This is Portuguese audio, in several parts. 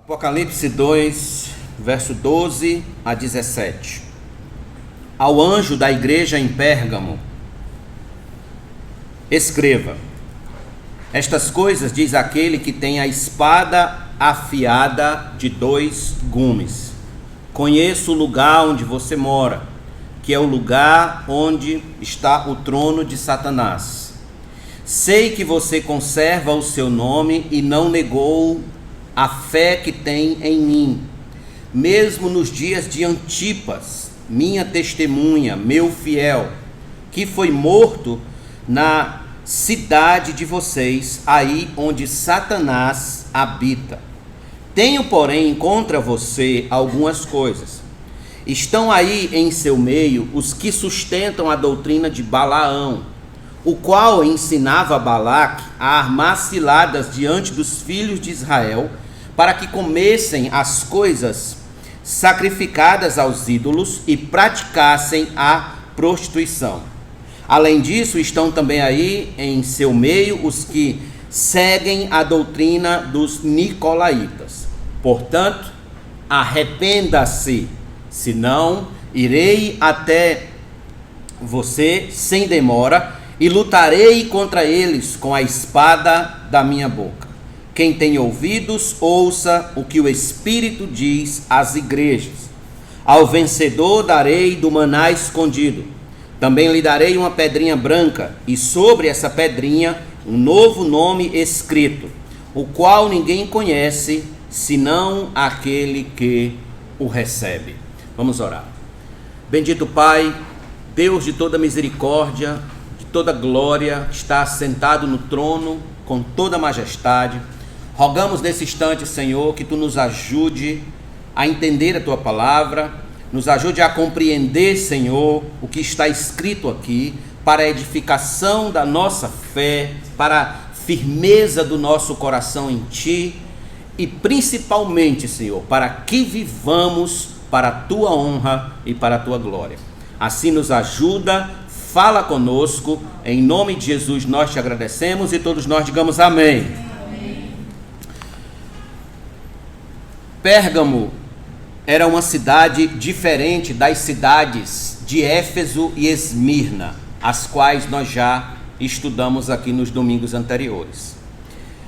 Apocalipse 2, verso 12 a 17. Ao anjo da igreja em Pérgamo, escreva: estas coisas diz aquele que tem a espada afiada de 2 gumes. Conheço o lugar onde você mora, que é o lugar onde está o trono de Satanás. Sei que você conserva o seu nome e não negou a fé que tem em mim, mesmo nos dias de Antipas, minha testemunha, meu fiel, que foi morto na cidade de vocês, aí onde Satanás habita. Tenho, porém, contra você algumas coisas. Estão aí em seu meio os que sustentam a doutrina de Balaão, o qual ensinava Balaque a armar ciladas diante dos filhos de Israel, para que comessem as coisas sacrificadas aos ídolos e praticassem a prostituição. Além disso, estão também aí em seu meio os que seguem a doutrina dos nicolaítas. Portanto, arrependa-se, senão irei até você sem demora e lutarei contra eles com a espada da minha boca. Quem tem ouvidos, ouça o que o Espírito diz às igrejas. Ao vencedor darei do maná escondido. Também lhe darei uma pedrinha branca, e sobre essa pedrinha um novo nome escrito, o qual ninguém conhece, senão aquele que o recebe. Vamos orar. Bendito Pai, Deus de toda misericórdia, de toda glória, está sentado no trono com toda majestade. Rogamos nesse instante, Senhor, que Tu nos ajude a entender a Tua palavra, nos ajude a compreender, Senhor, o que está escrito aqui, para a edificação da nossa fé, para a firmeza do nosso coração em Ti e principalmente, Senhor, para que vivamos para a Tua honra e para a Tua glória. Assim nos ajuda, fala conosco, em nome de Jesus nós Te agradecemos e todos nós digamos amém. Pérgamo era uma cidade diferente das cidades de Éfeso e Esmirna, as quais nós já estudamos aqui nos domingos anteriores.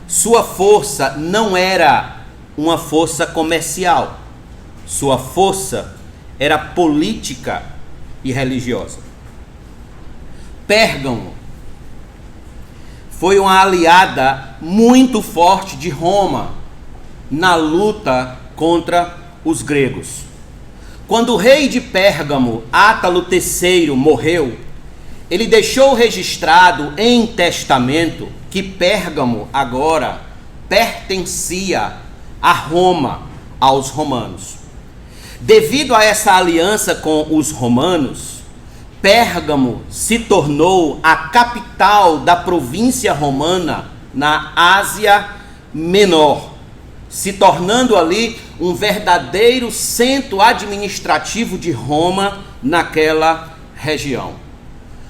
Sua força não era uma força comercial, sua força era política e religiosa. Pérgamo foi uma aliada muito forte de Roma na luta contra os gregos. Quando o rei de Pérgamo, Átalo III, morreu, ele deixou registrado em testamento que Pérgamo agora pertencia a Roma, aos romanos. Devido a essa aliança com os romanos, Pérgamo se tornou a capital da província romana na Ásia Menor, se tornando ali um verdadeiro centro administrativo de Roma naquela região.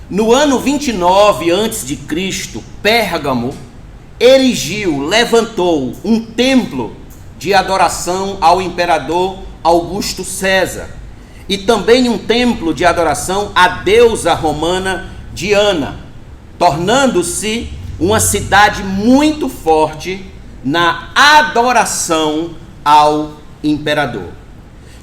No ano 29 a.C., Pérgamo levantou um templo de adoração ao imperador Augusto César e também um templo de adoração à deusa romana Diana, tornando-se uma cidade muito forte na adoração ao imperador.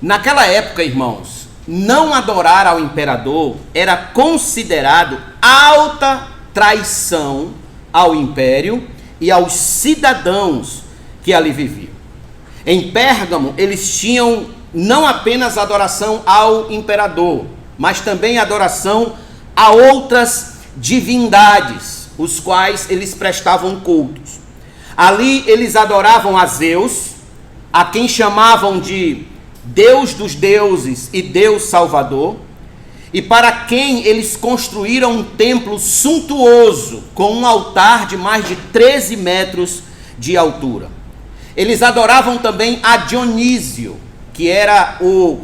Naquela época, irmãos, não adorar ao imperador era considerado alta traição ao império e aos cidadãos que ali viviam. Em Pérgamo, eles tinham não apenas adoração ao imperador, mas também adoração a outras divindades, os quais eles prestavam cultos. Ali eles adoravam a Zeus, a quem chamavam de Deus dos deuses e Deus Salvador, e para quem eles construíram um templo suntuoso, com um altar de mais de 13 metros de altura. Eles adoravam também a Dionísio, que era o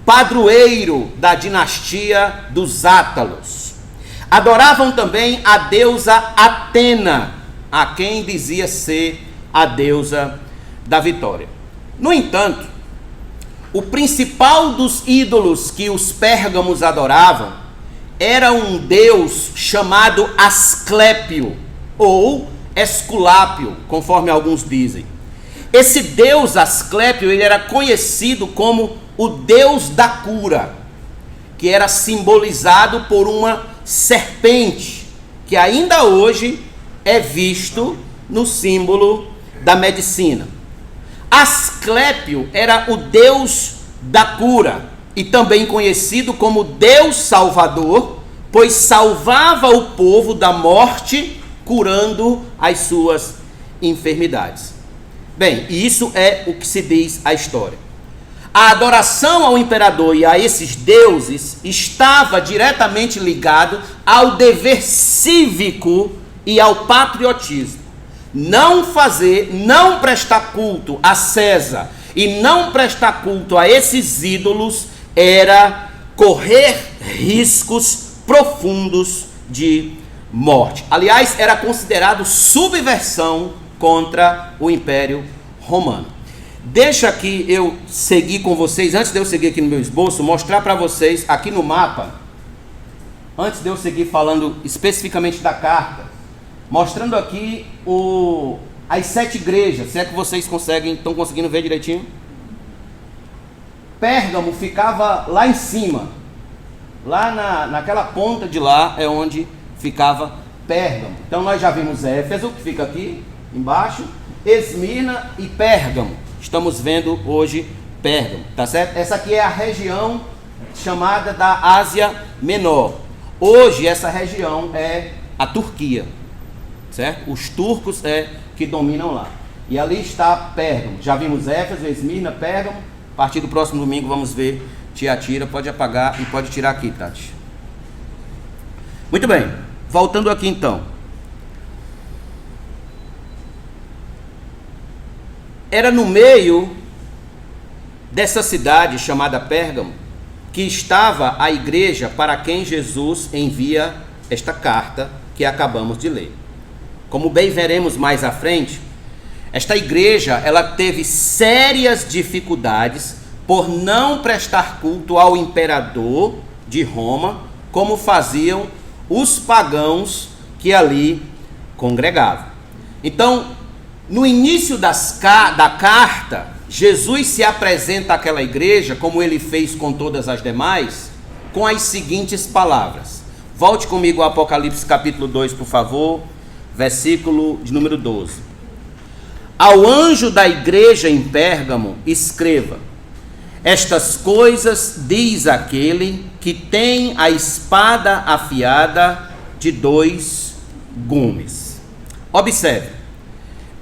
padroeiro da dinastia dos Átalos. Adoravam também a deusa Atena, a quem dizia ser a deusa da vitória. No entanto, o principal dos ídolos que os pérgamos adoravam era um deus chamado Asclépio, ou Esculápio, conforme alguns dizem. Esse deus Asclépio, ele era conhecido como o deus da cura, que era simbolizado por uma serpente, que ainda hoje é visto no símbolo da medicina. Asclépio era o deus da cura e também conhecido como Deus Salvador, pois salvava o povo da morte, curando as suas enfermidades. Bem, isso é o que se diz a história. A adoração ao imperador e a esses deuses estava diretamente ligado ao dever cívico e ao patriotismo. Não prestar culto a César e não prestar culto a esses ídolos era correr riscos profundos de morte. Aliás, era considerado subversão contra o Império Romano. Deixa aqui eu seguir com vocês, antes de eu seguir aqui no meu esboço, mostrar para vocês aqui no mapa, antes de eu seguir falando especificamente da carta, mostrando aqui as 7 igrejas, se é que vocês estão conseguindo ver direitinho. Pérgamo ficava lá em cima, lá naquela ponta de lá é onde ficava Pérgamo. Então nós já vimos Éfeso, que fica aqui embaixo, Esmirna e Pérgamo. Estamos vendo hoje Pérgamo, tá certo? Essa aqui é a região chamada da Ásia Menor. Hoje essa região é a Turquia, certo? Os turcos que dominam lá. E ali está Pérgamo. Já vimos Éfeso, Esmirna, Pérgamo. A partir do próximo domingo vamos ver Tiatira. Pode apagar e pode tirar aqui, Tati. Muito bem, voltando aqui então. Era no meio dessa cidade chamada Pérgamo que estava a igreja para quem Jesus envia esta carta que acabamos de ler. Como bem veremos mais à frente, esta igreja ela teve sérias dificuldades por não prestar culto ao imperador de Roma, como faziam os pagãos que ali congregavam. Então, no início da carta, Jesus se apresenta àquela igreja, como ele fez com todas as demais, com as seguintes palavras. Volte comigo ao Apocalipse capítulo 2, por favor, versículo de número 12. Ao anjo da igreja em Pérgamo, escreva: estas coisas diz aquele que tem a espada afiada de 2 gumes. Observe.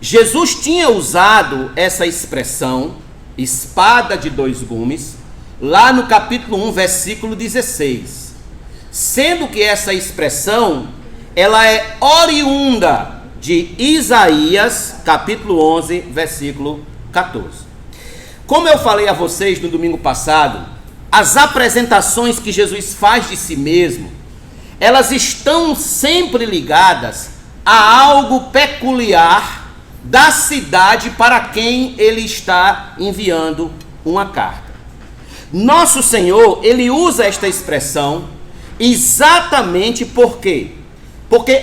Jesus tinha usado essa expressão, espada de 2 gumes, lá no capítulo 1, versículo 16. Sendo que essa expressão, ela é oriunda de Isaías, capítulo 11, versículo 14. Como eu falei a vocês no domingo passado, as apresentações que Jesus faz de si mesmo, elas estão sempre ligadas a algo peculiar da cidade para quem ele está enviando uma carta. Nosso Senhor, ele usa esta expressão exatamente porque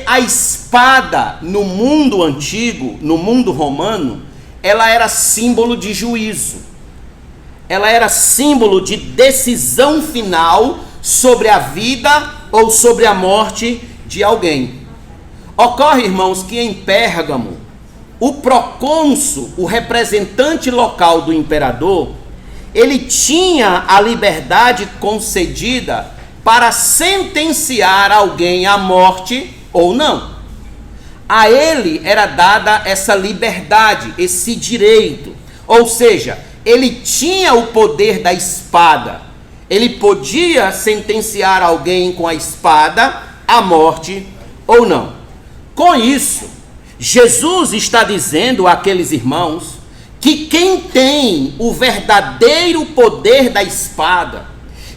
a espada no mundo antigo, no mundo romano, ela era símbolo de juízo. Ela era símbolo de decisão final sobre a vida ou sobre a morte de alguém. Ocorre, irmãos, que em Pérgamo, o procônsul, o representante local do imperador, ele tinha a liberdade concedida para sentenciar alguém à morte ou não. A ele era dada essa liberdade, esse direito. Ou seja, ele tinha o poder da espada. Ele podia sentenciar alguém com a espada à morte ou não. Com isso, Jesus está dizendo àqueles irmãos que quem tem o verdadeiro poder da espada,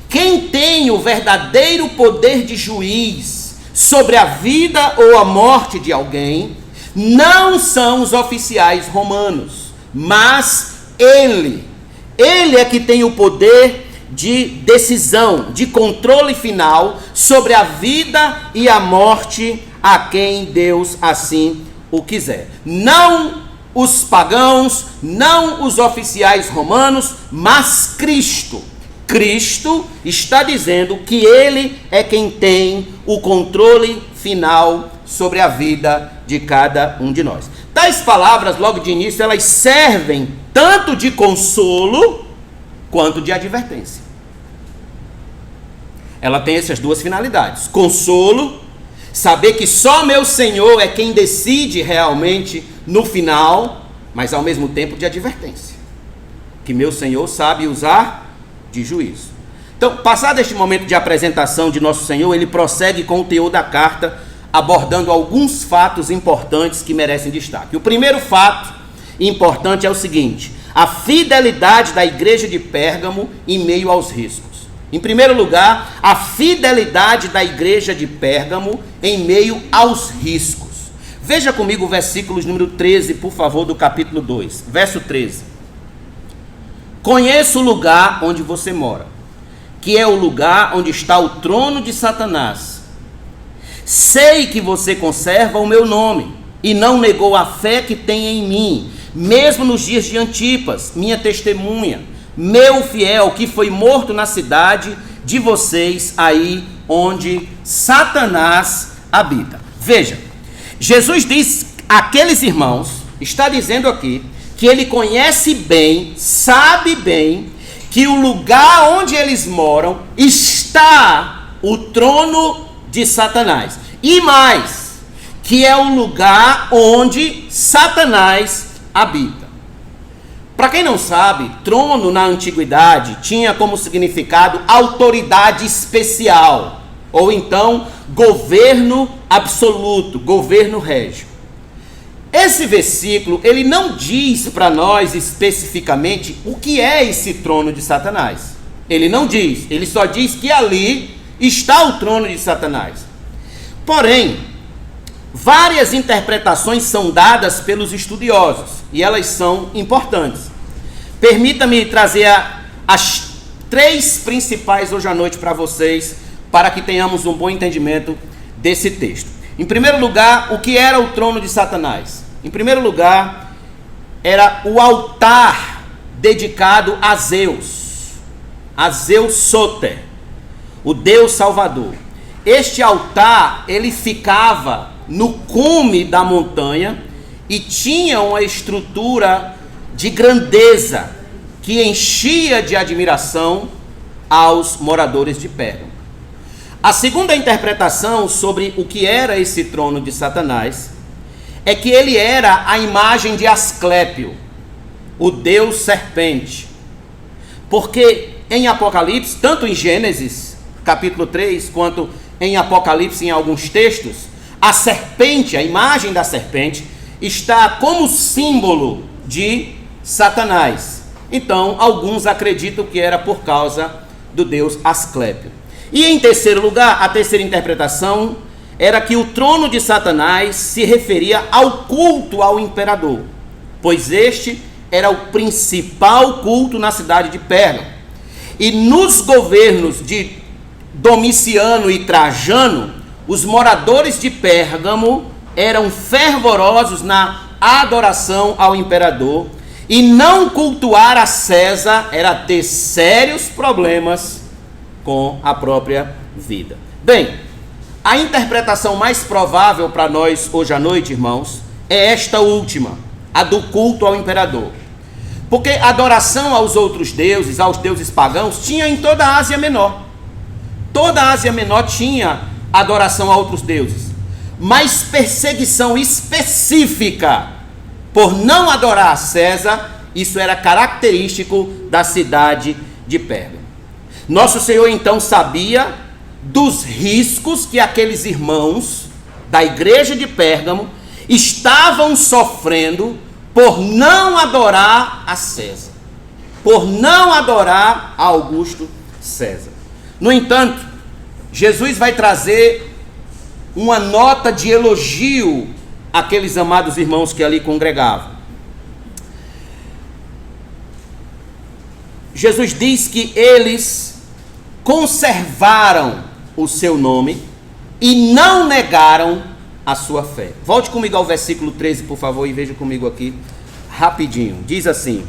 quem tem o verdadeiro poder de juiz sobre a vida ou a morte de alguém, não são os oficiais romanos, mas Ele é que tem o poder de decisão, de controle final sobre a vida e a morte a quem Deus assim o quiser. Não os pagãos, não os oficiais romanos, mas Cristo. Cristo está dizendo que Ele é quem tem o controle final sobre a vida de cada um de nós. Tais palavras, logo de início, elas servem tanto de consolo quanto de advertência. Ela tem essas duas finalidades: consolo, saber que só meu Senhor é quem decide realmente no final, mas ao mesmo tempo de advertência, que meu Senhor sabe usar de juízo. Então, passado este momento de apresentação de nosso Senhor, ele prossegue com o teor da carta, abordando alguns fatos importantes que merecem destaque. O primeiro fato importante é o seguinte: a fidelidade da igreja de Pérgamo em meio aos riscos. Em primeiro lugar, a fidelidade da igreja de Pérgamo em meio aos riscos. Veja comigo o versículo número 13, por favor, do capítulo 2. Verso 13. Conheço o lugar onde você mora, que é o lugar onde está o trono de Satanás. Sei que você conserva o meu nome e não negou a fé que tem em mim, mesmo nos dias de Antipas, minha testemunha, meu fiel, que foi morto na cidade de vocês, aí onde Satanás habita. Veja, Jesus diz àqueles irmãos, está dizendo aqui, que ele conhece bem, sabe bem, que o lugar onde eles moram está o trono de Satanás. E mais, que é o lugar onde Satanás habita. Para quem não sabe, trono na antiguidade tinha como significado autoridade especial, ou então governo absoluto, governo régio. Esse versículo, ele não diz para nós especificamente o que é esse trono de Satanás. Ele não diz, ele só diz que ali está o trono de Satanás. Porém, várias interpretações são dadas pelos estudiosos, e elas são importantes. Permita-me trazer as três principais hoje à noite para vocês, para que tenhamos um bom entendimento desse texto. Em primeiro lugar, o que era o trono de Satanás? Em primeiro lugar, era o altar dedicado a Zeus Soter, o Deus Salvador. Este altar, ele ficava no cume da montanha e tinha uma estrutura de grandeza que enchia de admiração aos moradores de Pérgamo. A segunda interpretação sobre o que era esse trono de Satanás é que ele era a imagem de Asclépio, o deus serpente. Porque em Apocalipse, tanto em Gênesis, capítulo 3, quanto em Apocalipse, em alguns textos, a serpente, a imagem da serpente, está como símbolo de Satanás. Então, alguns acreditam que era por causa do deus Asclépio. E em terceiro lugar, a terceira interpretação era que o trono de Satanás se referia ao culto ao imperador, pois este era o principal culto na cidade de Pérgamo. E nos governos de Domiciano e Trajano, os moradores de Pérgamo eram fervorosos na adoração ao imperador, e não cultuar a César era ter sérios problemas com a própria vida. Bem, a interpretação mais provável para nós hoje à noite, irmãos, é esta última, a do culto ao imperador. Porque adoração aos outros deuses, aos deuses pagãos, tinha em toda a Ásia Menor. Toda a Ásia Menor tinha adoração a outros deuses. Mas perseguição específica por não adorar a César, isso era característico da cidade de Pérgamo. Nosso Senhor então sabia dos riscos que aqueles irmãos da igreja de Pérgamo estavam sofrendo por não adorar a César, por não adorar a Augusto César. No entanto, Jesus vai trazer uma nota de elogio àqueles amados irmãos que ali congregavam. Jesus diz que eles conservaram o seu nome e não negaram a sua fé. Volte comigo ao versículo 13, por favor, e veja comigo aqui rapidinho. Diz assim: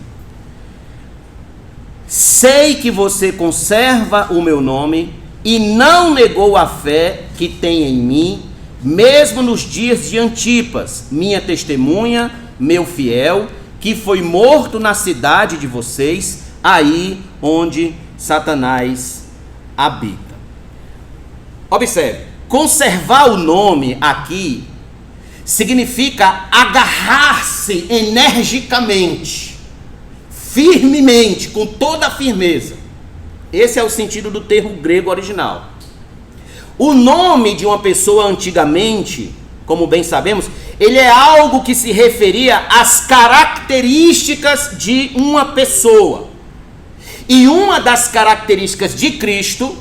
sei que você conserva o meu nome e não negou a fé que tem em mim, mesmo nos dias de Antipas, minha testemunha, meu fiel, que foi morto na cidade de vocês, aí onde Satanás habita. Observe, conservar o nome aqui significa agarrar-se energicamente, firmemente, com toda a firmeza. Esse é o sentido do termo grego original. O nome de uma pessoa antigamente, como bem sabemos, ele é algo que se referia às características de uma pessoa. E uma das características de Cristo,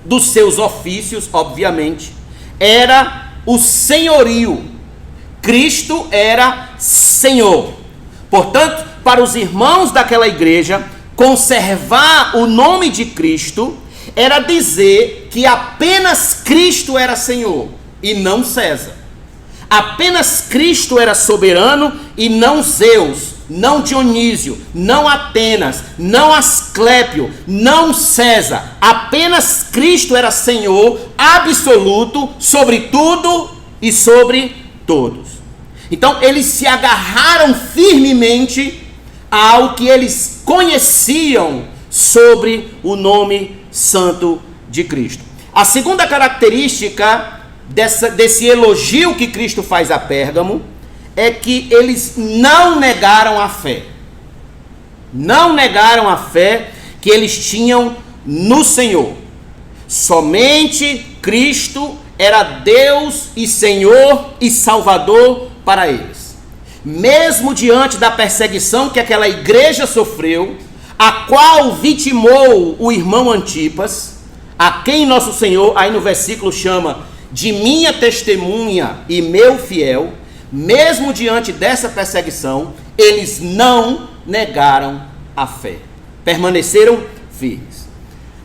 dos seus ofícios, obviamente, era o senhorio. Cristo era Senhor. Portanto, para os irmãos daquela igreja, conservar o nome de Cristo era dizer que apenas Cristo era Senhor e não César. Apenas Cristo era soberano e não Zeus, não Dionísio, não Atenas, não Asclépio, não César. Apenas Cristo era Senhor absoluto sobre tudo e sobre todos. Então eles se agarraram firmemente ao que eles conheciam sobre o nome santo de Cristo. A segunda característica desse elogio que Cristo faz a Pérgamo é que eles não negaram a fé. Não negaram a fé que eles tinham no Senhor. Somente Cristo era Deus e Senhor e Salvador para eles. Mesmo diante da perseguição que aquela igreja sofreu, a qual vitimou o irmão Antipas, a quem nosso Senhor, aí no versículo, chama de minha testemunha e meu fiel, mesmo diante dessa perseguição, eles não negaram a fé. Permaneceram firmes.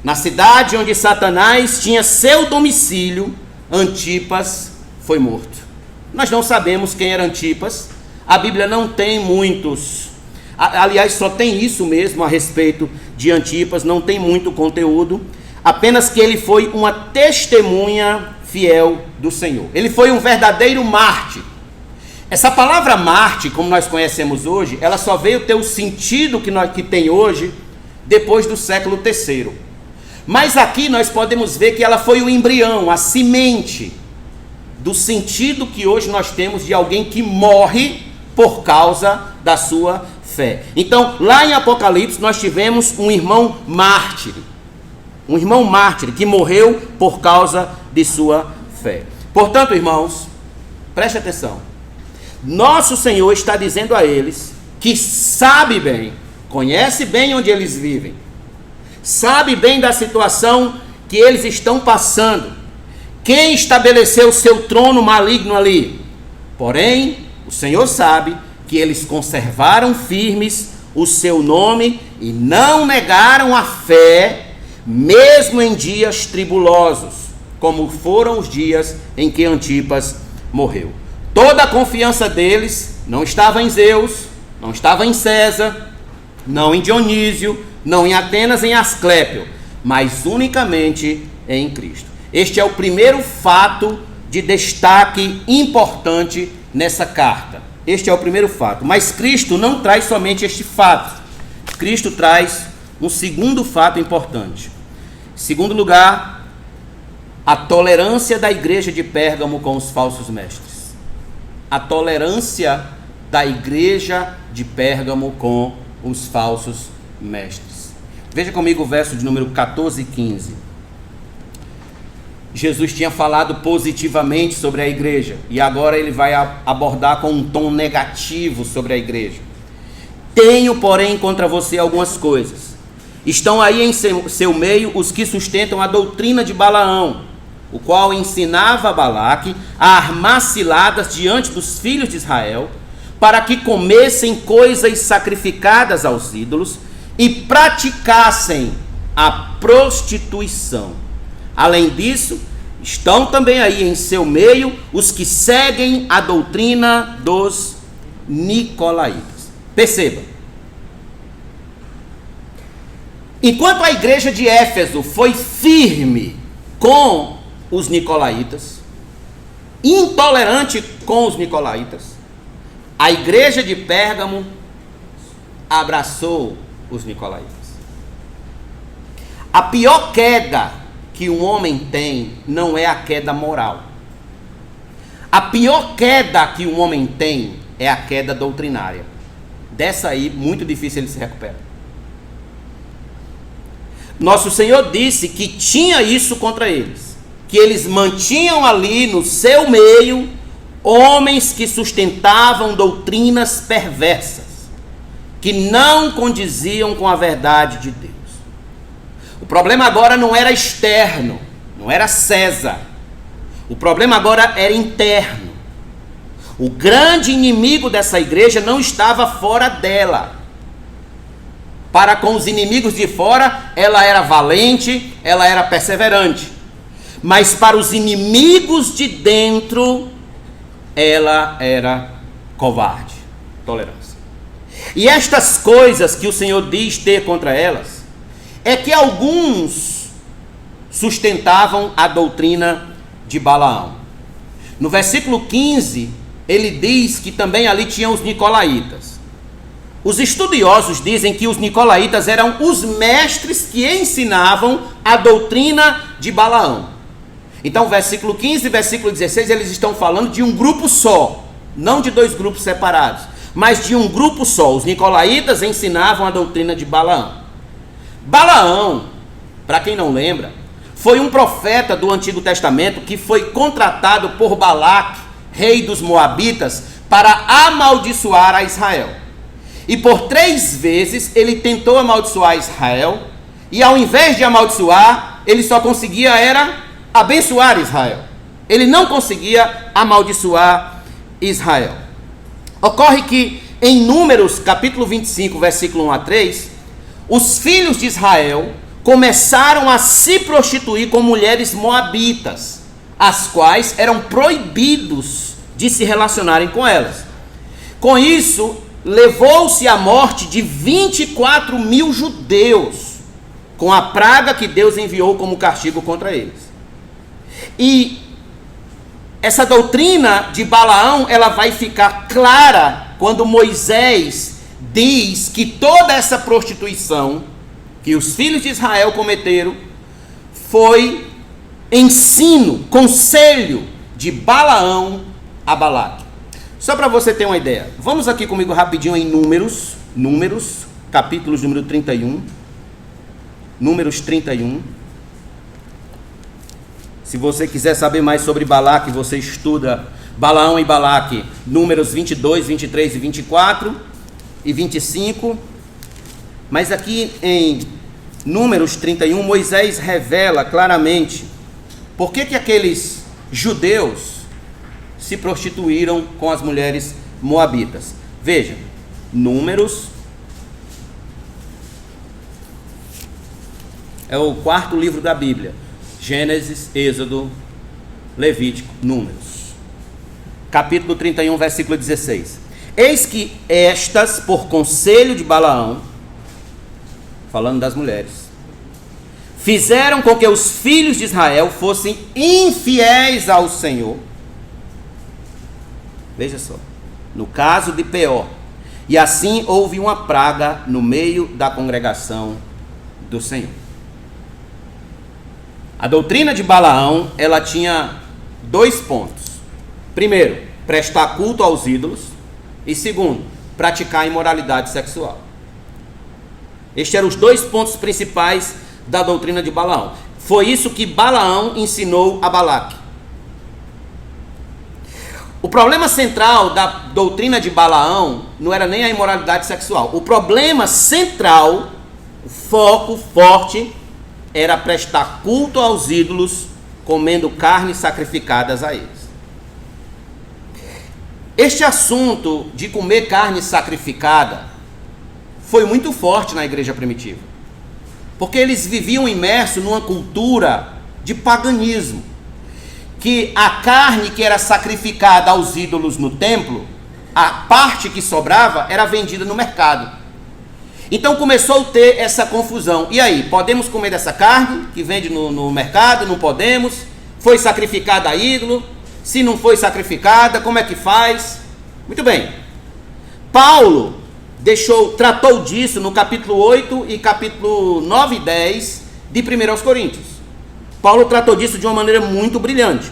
Na cidade onde Satanás tinha seu domicílio, Antipas foi morto. Nós não sabemos quem era Antipas. A Bíblia não tem muitos. Aliás, só tem isso mesmo a respeito de Antipas, não tem muito conteúdo. Apenas que ele foi uma testemunha fiel do Senhor. Ele foi um verdadeiro mártir. Essa palavra mártir, como nós conhecemos hoje, ela só veio ter o sentido que tem hoje, depois do século III. Mas aqui nós podemos ver que ela foi o embrião, a semente do sentido que hoje nós temos de alguém que morre por causa da sua fé. Então, lá em Apocalipse, nós tivemos um irmão mártir. Um irmão mártir que morreu por causa de sua fé. Portanto, irmãos, preste atenção. Nosso Senhor está dizendo a eles que sabe bem, conhece bem onde eles vivem, sabe bem da situação que eles estão passando, quem estabeleceu o seu trono maligno ali. Porém, o Senhor sabe que eles conservaram firmes o seu nome e não negaram a fé, mesmo em dias tribulosos, como foram os dias em que Antipas morreu. Toda a confiança deles não estava em Zeus, não estava em César, não em Dionísio, não em Atenas, em Asclépio, mas unicamente em Cristo. Este é o primeiro fato de destaque importante nessa carta. Este é o primeiro fato. Mas Cristo não traz somente este fato. Cristo traz um segundo fato importante. Em segundo lugar, a tolerância da igreja de Pérgamo com os falsos mestres. A tolerância da igreja de Pérgamo com os falsos mestres. Veja comigo o verso de número 14 e 15. Jesus tinha falado positivamente sobre a igreja e agora ele vai abordar com um tom negativo sobre a igreja. Tenho, porém, contra você algumas coisas. Estão aí em seu meio os que sustentam a doutrina de Balaão, o qual ensinava a Balaque a armar ciladas diante dos filhos de Israel, para que comessem coisas sacrificadas aos ídolos e praticassem a prostituição. Além disso, estão também aí em seu meio os que seguem a doutrina dos nicolaítas. Perceba. Enquanto a igreja de Éfeso foi firme com os nicolaítas, intolerante com os nicolaítas, a igreja de Pérgamo abraçou os nicolaítas. A pior queda que um homem tem não é a queda moral. A pior queda que um homem tem é a queda doutrinária. Dessa aí, muito difícil ele se recupera. Nosso Senhor disse que tinha isso contra eles, que eles mantinham ali no seu meio homens que sustentavam doutrinas perversas, que não condiziam com a verdade de Deus. O problema agora não era externo, não era César. O problema agora era interno. O grande inimigo dessa igreja não estava fora dela. Para com os inimigos de fora, ela era valente, ela era perseverante. Mas para os inimigos de dentro, ela era covarde, tolerância. E estas coisas que o Senhor diz ter contra elas, é que alguns sustentavam a doutrina de Balaão. No versículo 15, ele diz que também ali tinham os nicolaítas. Os estudiosos dizem que os nicolaítas eram os mestres que ensinavam a doutrina de Balaão. Então, versículo 15 e versículo 16, eles estão falando de um grupo só, não de dois grupos separados, mas de um grupo só. Os nicolaítas ensinavam a doutrina de Balaão. Balaão, para quem não lembra, foi um profeta do Antigo Testamento que foi contratado por Balaque, rei dos Moabitas, para amaldiçoar a Israel. E por 3 vezes ele tentou amaldiçoar Israel, e ao invés de amaldiçoar, ele só conseguia era abençoar Israel. Ele não conseguia amaldiçoar Israel. Ocorre que em Números capítulo 25, versículo 1 a 3, os filhos de Israel começaram a se prostituir com mulheres moabitas, as quais eram proibidos de se relacionarem com elas. Com isso, levou-se à morte de 24 mil judeus, com a praga que Deus enviou como castigo contra eles. E essa doutrina de Balaão, ela vai ficar clara quando Moisés diz que toda essa prostituição que os filhos de Israel cometeram foi ensino, conselho de Balaão a Balaque. Só para você ter uma ideia, vamos aqui comigo rapidinho em Números, capítulos número 31, Números 31. Se você quiser saber mais sobre Balaque, você estuda Balaão e Balaque, Números 22, 23 e 24 e 25. Mas aqui em Números 31, Moisés revela claramente por que aqueles judeus se prostituíram com as mulheres moabitas. Veja, Números é o 4º livro da Bíblia. Gênesis, Êxodo, Levítico, Números. Capítulo 31, versículo 16. Eis que estas, por conselho de Balaão, falando das mulheres, fizeram com que os filhos de Israel fossem infiéis ao Senhor. Veja só, no caso de Peor. E assim houve uma praga no meio da congregação do Senhor. A doutrina de Balaão, ela tinha 2 pontos. Primeiro, prestar culto aos ídolos. E segundo, praticar imoralidade sexual. Estes eram os 2 pontos principais da doutrina de Balaão. Foi isso que Balaão ensinou a Balaque. O problema central da doutrina de Balaão não era nem a imoralidade sexual. O problema central, o foco forte, era prestar culto aos ídolos, comendo carnes sacrificadas a eles. Este assunto de comer carne sacrificada foi muito forte na igreja primitiva, porque eles viviam imersos numa cultura de paganismo, que a carne que era sacrificada aos ídolos no templo, a parte que sobrava era vendida no mercado. Então começou a ter essa confusão. E aí, podemos comer dessa carne que vende no mercado? Não podemos? Foi sacrificada a ídolo? Se não foi sacrificada, como é que faz? Muito bem. Paulo tratou disso no capítulo 8 e capítulo 9 e 10 de 1 aos Coríntios. Paulo tratou disso de uma maneira muito brilhante.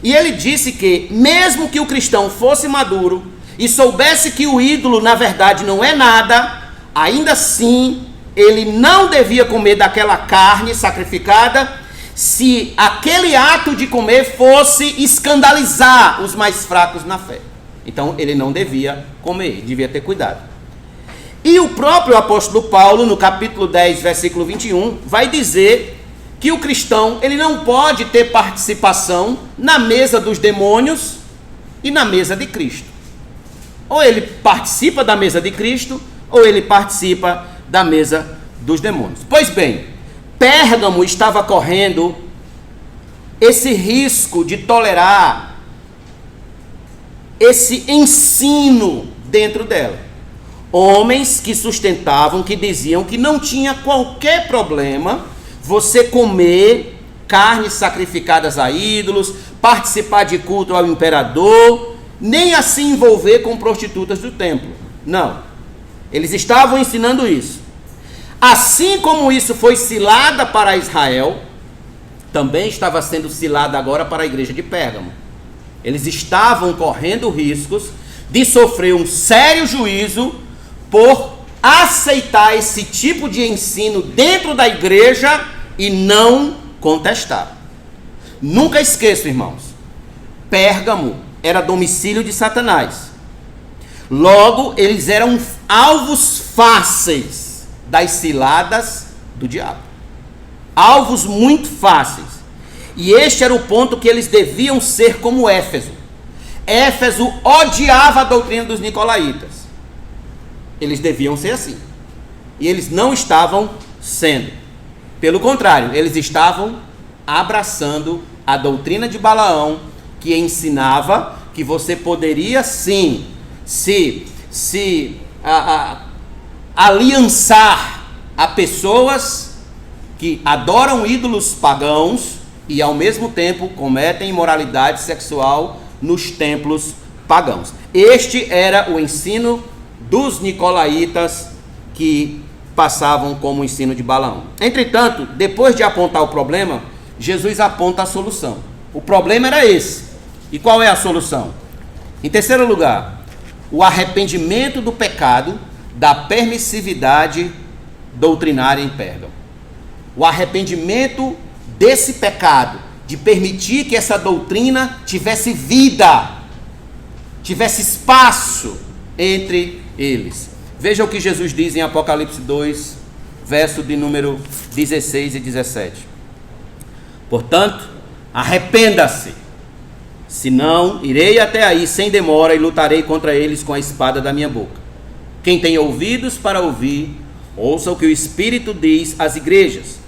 E ele disse que, mesmo que o cristão fosse maduro e soubesse que o ídolo, na verdade, não é nada, ainda assim, ele não devia comer daquela carne sacrificada se aquele ato de comer fosse escandalizar os mais fracos na fé. Então, ele não devia comer, devia ter cuidado. E o próprio apóstolo Paulo, no capítulo 10, versículo 21, vai dizer que o cristão ele não pode ter participação na mesa dos demônios e na mesa de Cristo. Ou ele participa da mesa de Cristo, ou ele participa da mesa dos demônios. Pois bem, Pérgamo estava correndo esse risco de tolerar esse ensino dentro dela. Homens que sustentavam, que diziam que não tinha qualquer problema você comer carnes sacrificadas a ídolos, participar de culto ao imperador, nem assim envolver com prostitutas do templo. Não. Eles estavam ensinando isso. Assim como isso foi cilada para Israel, também estava sendo cilada agora para a igreja de Pérgamo. Eles estavam correndo riscos de sofrer um sério juízo por aceitar esse tipo de ensino dentro da igreja e não contestar. Nunca esqueço, irmãos, Pérgamo era domicílio de Satanás. Logo, eles eram alvos fáceis das ciladas do diabo. Alvos muito fáceis. E este era o ponto que eles deviam ser como Éfeso. Éfeso odiava a doutrina dos nicolaítas. Eles deviam ser assim. E eles não estavam sendo. Pelo contrário, eles estavam abraçando a doutrina de Balaão, que ensinava que você poderia sim se aliançar a pessoas que adoram ídolos pagãos e ao mesmo tempo cometem imoralidade sexual nos templos pagãos. Este era o ensino dos nicolaítas que passavam como o ensino de Balaão. Entretanto, depois de apontar o problema, Jesus aponta a solução. O problema era esse. E qual é a solução? Em terceiro lugar, o arrependimento do pecado da permissividade doutrinária em Pérgamo. O arrependimento desse pecado, de permitir que essa doutrina tivesse vida, tivesse espaço entre eles. Veja o que Jesus diz em Apocalipse 2, verso de número 16 e 17. Portanto, arrependa-se, senão irei até aí sem demora e lutarei contra eles com a espada da minha boca. Quem tem ouvidos para ouvir, ouça o que o Espírito diz às igrejas.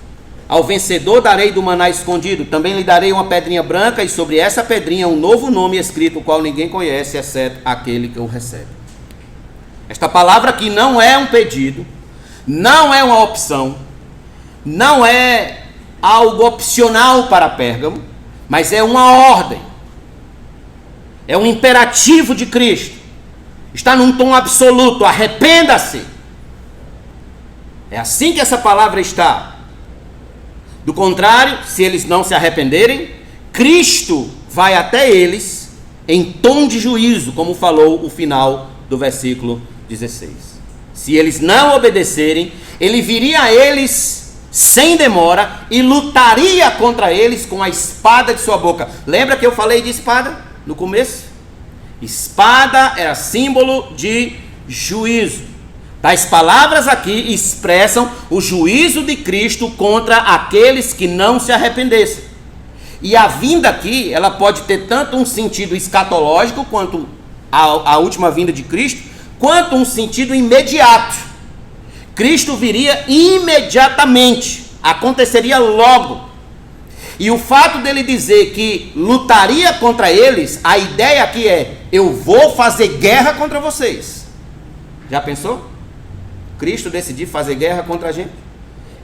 Ao vencedor darei do maná escondido, também lhe darei uma pedrinha branca, e sobre essa pedrinha um novo nome escrito, o qual ninguém conhece, exceto aquele que o recebe. Esta palavra aqui não é um pedido, não é uma opção, não é algo opcional para Pérgamo, mas é uma ordem, é um imperativo de Cristo. Está num tom absoluto: arrependa-se. É assim que essa palavra está. Do contrário, se eles não se arrependerem, Cristo vai até eles em tom de juízo, como falou o final do versículo 16. Se eles não obedecerem, ele viria a eles sem demora e lutaria contra eles com a espada de sua boca. Lembra que eu falei de espada no começo? Espada era símbolo de juízo. Tais palavras aqui expressam o juízo de Cristo contra aqueles que não se arrependessem. E a vinda aqui, ela pode ter tanto um sentido escatológico, quanto a última vinda de Cristo, quanto um sentido imediato. Cristo viria imediatamente, aconteceria logo. E o fato dele dizer que lutaria contra eles, a ideia aqui é: eu vou fazer guerra contra vocês. Já pensou? Cristo decidir fazer guerra contra a gente?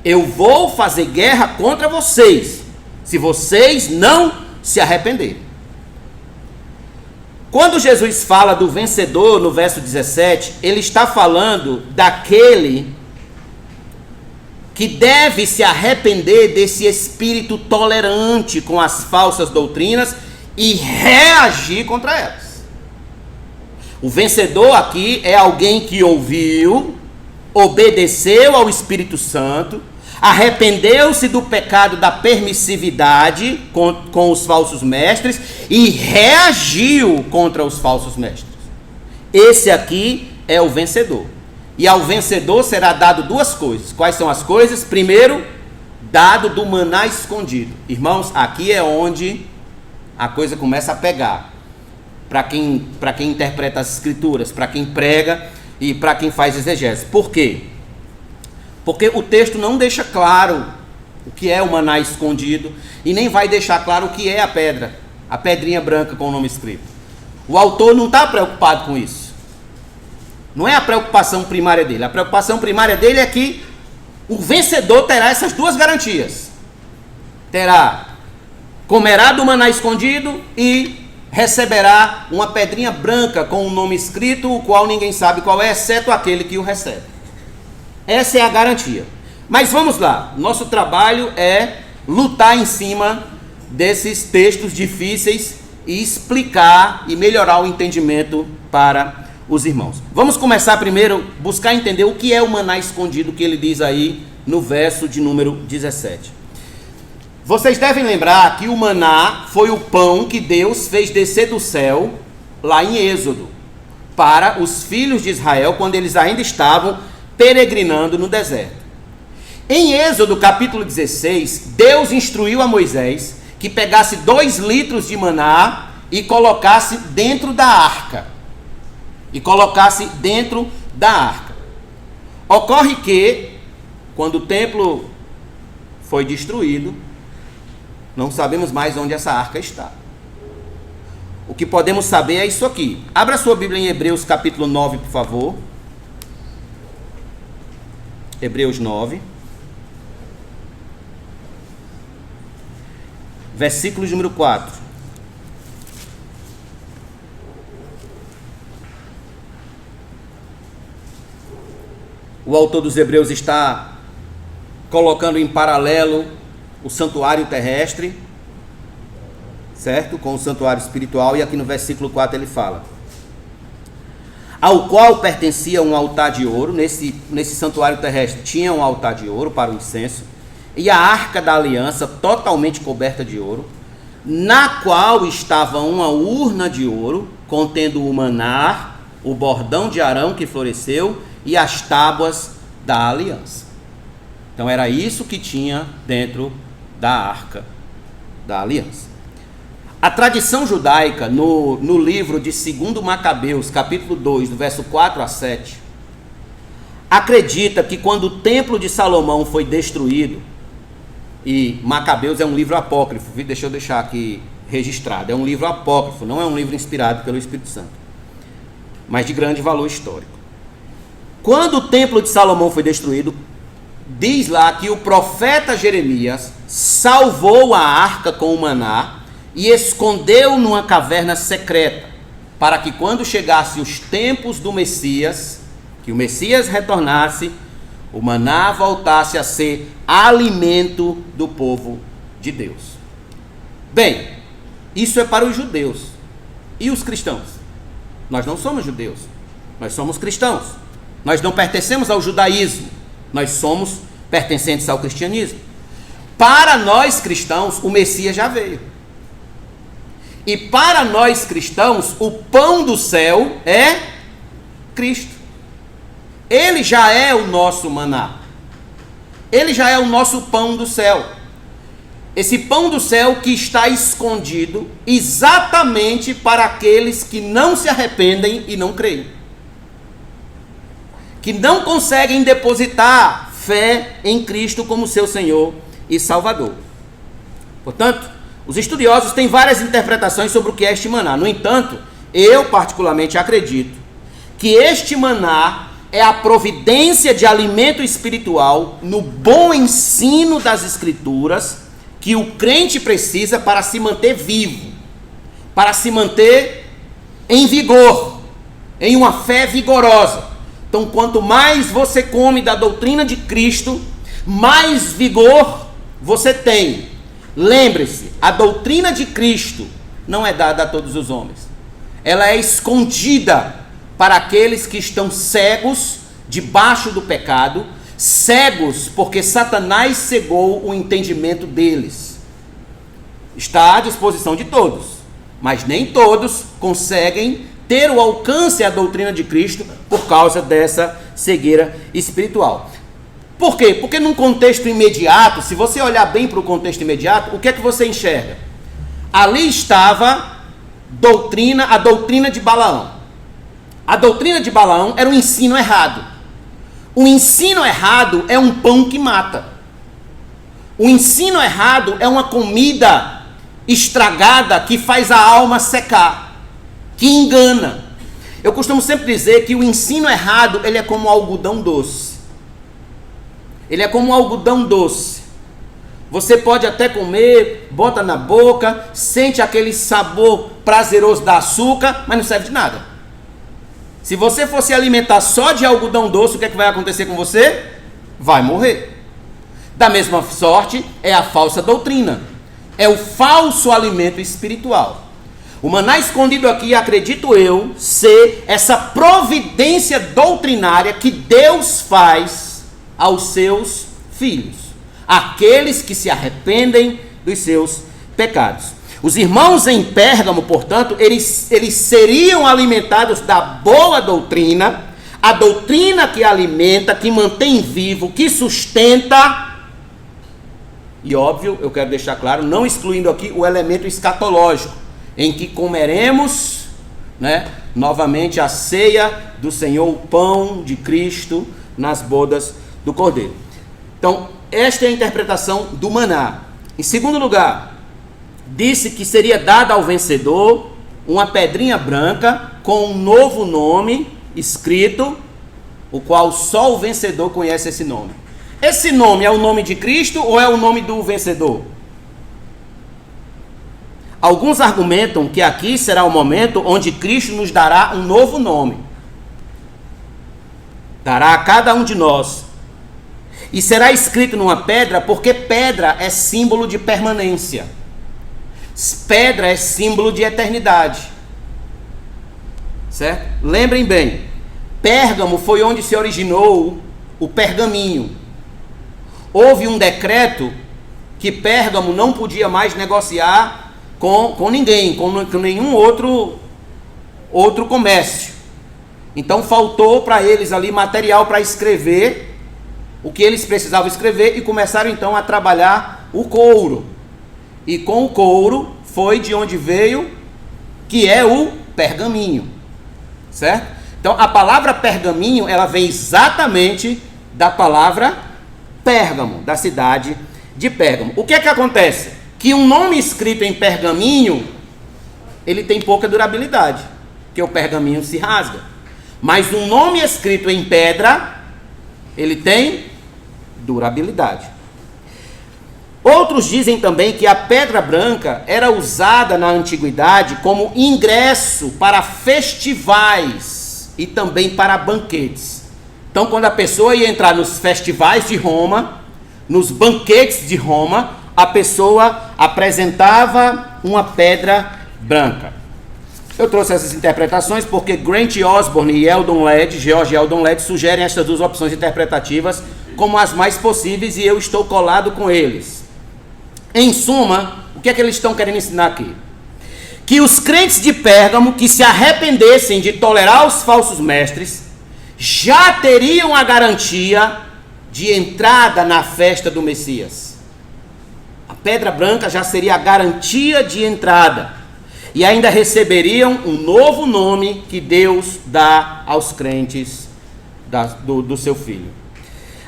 Eu vou fazer guerra contra vocês, se vocês não se arrependerem. Quando Jesus fala do vencedor no verso 17, ele está falando daquele que deve se arrepender desse espírito tolerante com as falsas doutrinas e reagir contra elas. O vencedor aqui é alguém que ouviu, obedeceu ao Espírito Santo, arrependeu-se do pecado da permissividade com os falsos mestres e reagiu contra os falsos mestres. Esse aqui é o vencedor. E ao vencedor será dado duas coisas. Quais são as coisas? Primeiro, dado do maná escondido. Irmãos, aqui é onde a coisa começa a pegar. Para quem interpreta as escrituras, para quem prega e para quem faz exegese. Por quê? Porque o texto não deixa claro o que é o maná escondido e nem vai deixar claro o que é a pedra, a pedrinha branca com o nome escrito. O autor não está preocupado com isso. Não é a preocupação primária dele. A preocupação primária dele é que o vencedor terá essas duas garantias. Comerá do maná escondido e receberá uma pedrinha branca com o nome escrito, o qual ninguém sabe qual é, exceto aquele que o recebe. Essa é a garantia. Mas vamos lá. Nosso trabalho é lutar em cima desses textos difíceis e explicar e melhorar o entendimento para os irmãos. Vamos começar primeiro, buscar entender o que é o maná escondido que ele diz aí no verso de número 17. Vocês devem lembrar que o maná foi o pão que Deus fez descer do céu lá em Êxodo para os filhos de Israel quando eles ainda estavam peregrinando no deserto. Em Êxodo capítulo 16, Deus instruiu a Moisés que pegasse 2 litros de maná e colocasse dentro da arca. Ocorre que, quando o templo foi destruído, não sabemos mais onde essa arca está. O que podemos saber é isso aqui. Abra sua Bíblia em Hebreus capítulo 9, por favor. Hebreus 9. Versículo número 4. O autor dos Hebreus está colocando em paralelo o santuário terrestre, certo? Com o santuário espiritual, e aqui no versículo 4 ele fala: ao qual pertencia um altar de ouro. Nesse santuário terrestre tinha um altar de ouro para o incenso, e a arca da aliança totalmente coberta de ouro, na qual estava uma urna de ouro, contendo o maná, o bordão de Arão que floresceu, e as tábuas da aliança. Então era isso que tinha dentro da arca da aliança. A tradição judaica, no livro de 2 Macabeus, capítulo 2, do verso 4 a 7, acredita que quando o templo de Salomão foi destruído, e Macabeus é um livro apócrifo, deixa eu deixar aqui registrado, é um livro apócrifo, não é um livro inspirado pelo Espírito Santo, mas de grande valor histórico. Quando o templo de Salomão foi destruído, diz lá que o profeta Jeremias salvou a arca com o maná e escondeu numa caverna secreta, para que quando chegasse os tempos do Messias, que o Messias retornasse, o maná voltasse a ser alimento do povo de Deus. Bem, isso é para os judeus. E os cristãos? Nós não somos judeus, nós somos cristãos. Nós não pertencemos ao judaísmo, nós somos pertencentes ao cristianismo. Para nós cristãos, o Messias já veio. E para nós cristãos, o pão do céu é Cristo. Ele já é o nosso maná. Ele já é o nosso pão do céu. Esse pão do céu que está escondido exatamente para aqueles que não se arrependem e não creem. que não conseguem depositar fé em Cristo como seu Senhor e Salvador. Portanto, os estudiosos têm várias interpretações sobre o que é este maná. No entanto, eu particularmente acredito que este maná é a providência de alimento espiritual no bom ensino das Escrituras que o crente precisa para se manter vivo, para se manter em vigor, em uma fé vigorosa. Então, quanto mais você come da doutrina de Cristo, mais vigor você tem. Lembre-se, a doutrina de Cristo não é dada a todos os homens. Ela é escondida para aqueles que estão cegos debaixo do pecado, cegos porque Satanás cegou o entendimento deles. Está à disposição de todos, mas nem todos conseguem ter o alcance à doutrina de Cristo por causa dessa cegueira espiritual. Por quê? Porque num contexto imediato, se você olhar bem para o contexto imediato, o que é que você enxerga? Ali estava a doutrina de Balaão. A doutrina de Balaão era um ensino errado. O ensino errado é um pão que mata. O ensino errado é uma comida estragada que faz a alma secar, que engana. Eu costumo sempre dizer que o ensino errado, ele é como algodão doce. Ele é como um algodão doce. Você pode até comer, bota na boca, sente aquele sabor prazeroso da açúcar, mas não serve de nada. Se você for se alimentar só de algodão doce, o que é que vai acontecer com você? Vai morrer. Da mesma sorte é a falsa doutrina. É o falso alimento espiritual. O maná escondido aqui, acredito eu, ser essa providência doutrinária que Deus faz aos seus filhos, aqueles que se arrependem dos seus pecados. Os irmãos em Pérgamo, portanto, eles seriam alimentados da boa doutrina, a doutrina que alimenta, que mantém vivo, que sustenta, e óbvio, eu quero deixar claro, não excluindo aqui o elemento escatológico, em que comeremos, novamente a ceia do Senhor, o pão de Cristo nas bodas do Cordeiro. Então, esta é a interpretação do maná. Em segundo lugar, disse que seria dada ao vencedor uma pedrinha branca com um novo nome escrito, o qual só o vencedor conhece esse nome. Esse nome é o nome de Cristo ou é o nome do vencedor? Alguns argumentam que aqui será o momento onde Cristo nos dará um novo nome. Dará a cada um de nós. E será escrito numa pedra, porque pedra é símbolo de permanência. Pedra é símbolo de eternidade. Certo? Lembrem bem, Pérgamo foi onde se originou o pergaminho. Houve um decreto que Pérgamo não podia mais negociar com ninguém, com nenhum outro comércio. Então faltou para eles ali material para escrever o que eles precisavam escrever e começaram então a trabalhar o couro. E com o couro foi de onde veio, que é o pergaminho. Certo? Então a palavra pergaminho, ela vem exatamente da palavra Pérgamo, da cidade de Pérgamo. O que é que acontece? Que um nome escrito em pergaminho, ele tem pouca durabilidade, porque o pergaminho se rasga. Mas um nome escrito em pedra, ele tem durabilidade. Outros dizem também que a pedra branca era usada na antiguidade como ingresso para festivais e também para banquetes. Então, quando a pessoa ia entrar nos festivais de Roma, nos banquetes de Roma, a pessoa apresentava uma pedra branca. Eu trouxe essas interpretações porque Grant Osborne e George Eldon Led sugerem estas duas opções interpretativas como as mais possíveis e eu estou colado com eles. Em suma, o que é que eles estão querendo ensinar aqui? Que os crentes de Pérgamo que se arrependessem de tolerar os falsos mestres já teriam a garantia de entrada na festa do Messias. A pedra branca já seria a garantia de entrada. E ainda receberiam um novo nome que Deus dá aos crentes do seu filho.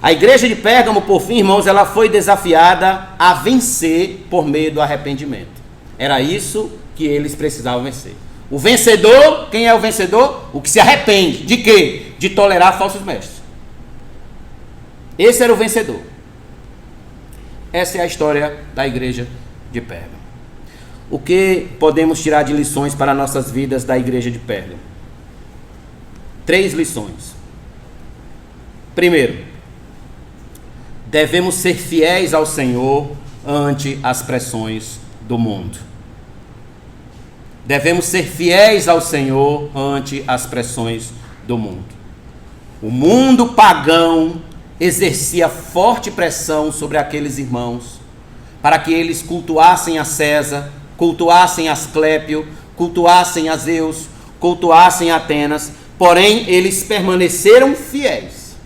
A igreja de Pérgamo, por fim, irmãos, ela foi desafiada a vencer por meio do arrependimento. Era isso que eles precisavam vencer. O vencedor, quem é o vencedor? O que se arrepende. De quê? De tolerar falsos mestres. Esse era o vencedor. Essa é a história da igreja de Pérgamo. O que podemos tirar de lições para nossas vidas da igreja de Pérgamo? 3 lições. Primeiro, devemos ser fiéis ao Senhor ante as pressões do mundo. Devemos ser fiéis ao Senhor ante as pressões do mundo. O mundo pagão exercia forte pressão sobre aqueles irmãos para que eles cultuassem a César, cultuassem Asclépio, cultuassem a Zeus, cultuassem Atenas, porém eles permaneceram fiéis,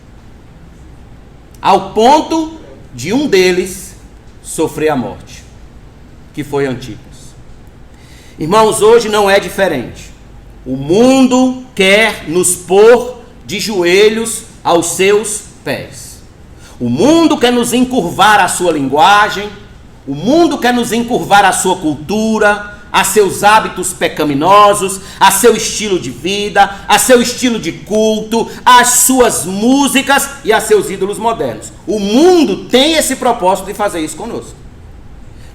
ao ponto de um deles sofrer a morte, que foi Antipas. Irmãos, hoje não é diferente. O mundo quer nos pôr de joelhos aos seus pés. O mundo quer nos encurvar a sua linguagem, o mundo quer nos encurvar a sua cultura, a seus hábitos pecaminosos, a seu estilo de vida, a seu estilo de culto, às suas músicas e a seus ídolos modernos. O mundo tem esse propósito de fazer isso conosco.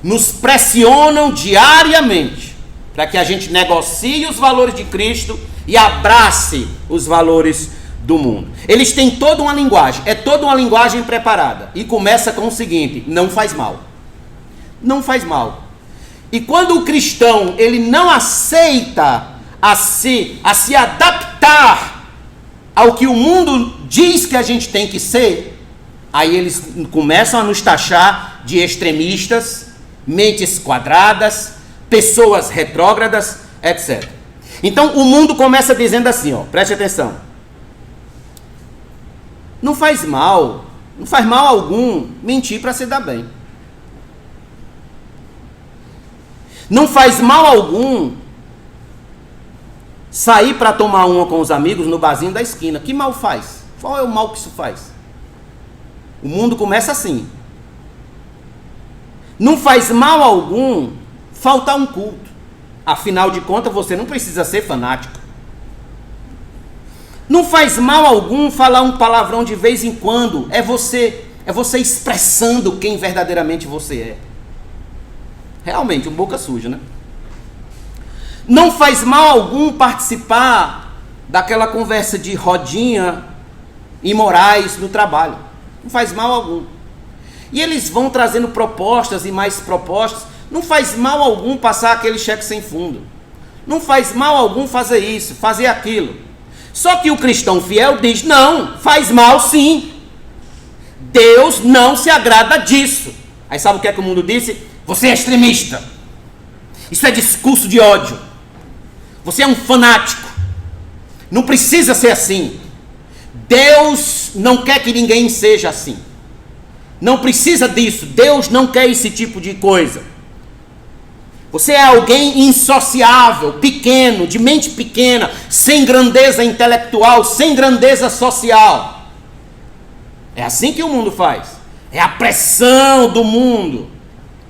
Nos pressionam diariamente para que a gente negocie os valores de Cristo e abrace os valores do mundo. Eles têm toda uma linguagem, é toda uma linguagem preparada. E começa com o seguinte: não faz mal. Não faz mal. E quando o cristão ele não aceita a se adaptar ao que o mundo diz que a gente tem que ser, aí eles começam a nos taxar de extremistas, mentes quadradas, pessoas retrógradas, etc. Então o mundo começa dizendo assim, preste atenção. Não faz mal algum mentir para se dar bem. Não faz mal algum sair para tomar uma com os amigos no barzinho da esquina. Que mal faz? Qual é o mal que isso faz? O mundo começa assim. Não faz mal algum faltar um culto. Afinal de contas, você não precisa ser fanático. Não faz mal algum falar um palavrão de vez em quando. É você expressando quem verdadeiramente você é. Realmente, um boca suja, né? Não faz mal algum participar daquela conversa de rodinha imorais no trabalho. Não faz mal algum. E eles vão trazendo propostas e mais propostas. Não faz mal algum passar aquele cheque sem fundo. Não faz mal algum fazer isso, fazer aquilo. Só que o cristão fiel diz: não, faz mal sim. Deus não se agrada disso. Aí sabe o que é que o mundo disse? Você é extremista. Isso é discurso de ódio. Você é um fanático. Não precisa ser assim. Deus não quer que ninguém seja assim. Não precisa disso. Deus não quer esse tipo de coisa. Você é alguém insociável, pequeno, de mente pequena, sem grandeza intelectual, sem grandeza social. É assim que o mundo faz. É a pressão do mundo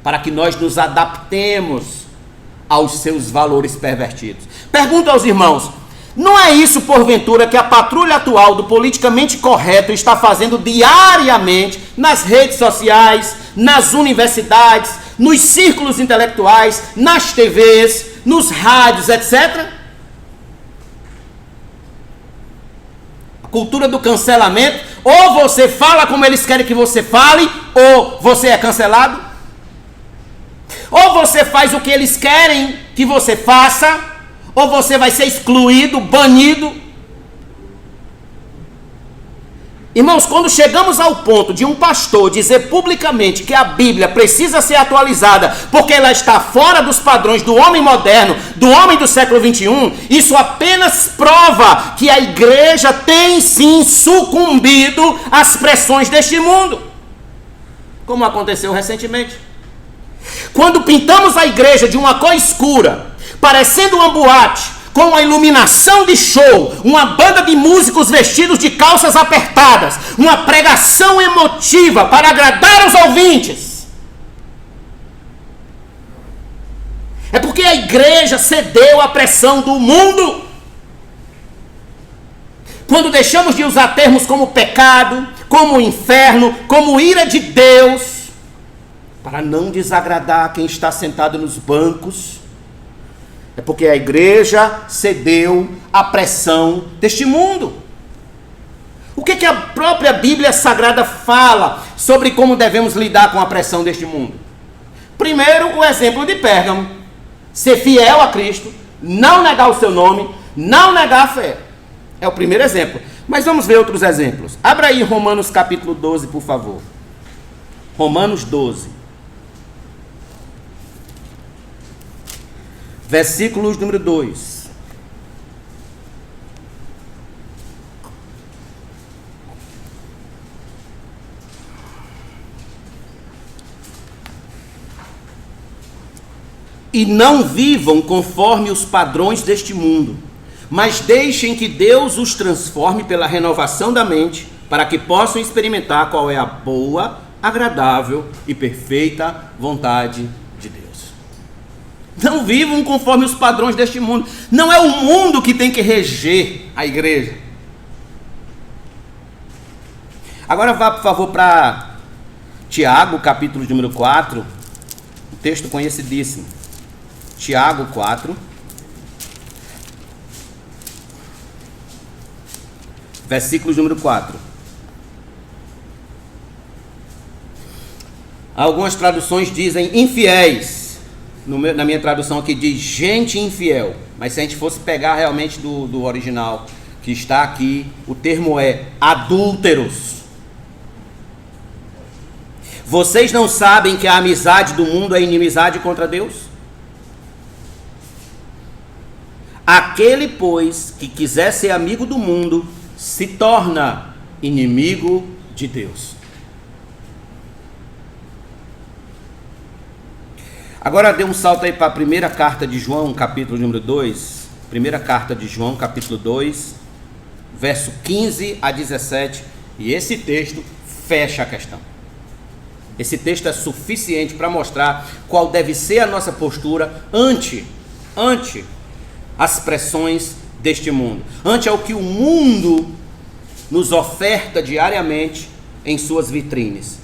para que nós nos adaptemos aos seus valores pervertidos. Pergunto aos irmãos: não é isso, porventura, que a patrulha atual do politicamente correto está fazendo diariamente nas redes sociais, nas universidades, nos círculos intelectuais, nas TVs, nos rádios, etc? A cultura do cancelamento: ou você fala como eles querem que você fale, ou você é cancelado. Ou você faz o que eles querem que você faça, ou você vai ser excluído, banido. Irmãos, quando chegamos ao ponto de um pastor dizer publicamente que a Bíblia precisa ser atualizada porque ela está fora dos padrões do homem moderno, do homem do século 21, isso apenas prova que a igreja tem sim sucumbido às pressões deste mundo, como aconteceu recentemente. Quando pintamos a igreja de uma cor escura, parecendo uma boate, com uma iluminação de show, uma banda de músicos vestidos de calças apertadas, uma pregação emotiva para agradar os ouvintes. É porque a igreja cedeu à pressão do mundo. Quando deixamos de usar termos como pecado, como inferno, como ira de Deus, para não desagradar quem está sentado nos bancos, é porque a igreja cedeu à pressão deste mundo. O que a própria Bíblia Sagrada fala sobre como devemos lidar com a pressão deste mundo? Primeiro, o exemplo de Pérgamo. Ser fiel a Cristo, não negar o seu nome, não negar a fé. É o primeiro exemplo. Mas vamos ver outros exemplos. Abra aí Romanos capítulo 12, por favor. Romanos 12. Versículos número 2. E não vivam conforme os padrões deste mundo, mas deixem que Deus os transforme pela renovação da mente, para que possam experimentar qual é a boa, agradável e perfeita vontade de Deus. Não vivam conforme os padrões deste mundo. Não é o mundo que tem que reger a igreja. Agora vá, por favor, para Tiago, capítulo número 4. Um texto conhecidíssimo. Tiago 4. Versículo número 4. Algumas traduções dizem infiéis. Na minha tradução aqui diz gente infiel. Mas se a gente fosse pegar realmente do original que está aqui, o termo é adúlteros. Vocês não sabem que a amizade do mundo é inimizade contra Deus? Aquele, pois, que quiser ser amigo do mundo, se torna inimigo de Deus. Agora dê um salto aí para a primeira carta de João, capítulo número 2. Primeira carta de João, capítulo 2, verso 15 a 17. E esse texto fecha a questão. Esse texto é suficiente para mostrar qual deve ser a nossa postura ante as pressões deste mundo, ante ao que o mundo nos oferta diariamente em suas vitrines.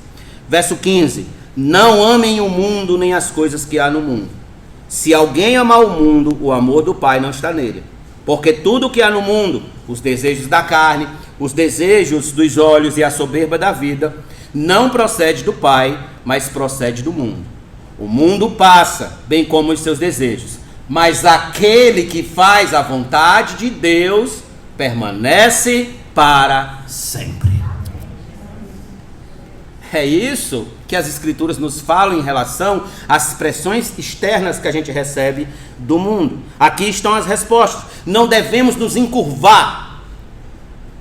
Verso 15: não amem o mundo nem as coisas que há no mundo. Se alguém amar o mundo, o amor do Pai não está nele. Porque tudo o que há no mundo, os desejos da carne, os desejos dos olhos e a soberba da vida, não procede do Pai, mas procede do mundo. O mundo passa, bem como os seus desejos, mas aquele que faz a vontade de Deus permanece para sempre. É isso que as Escrituras nos falam em relação às pressões externas que a gente recebe do mundo. Aqui estão as respostas. Não devemos nos encurvar,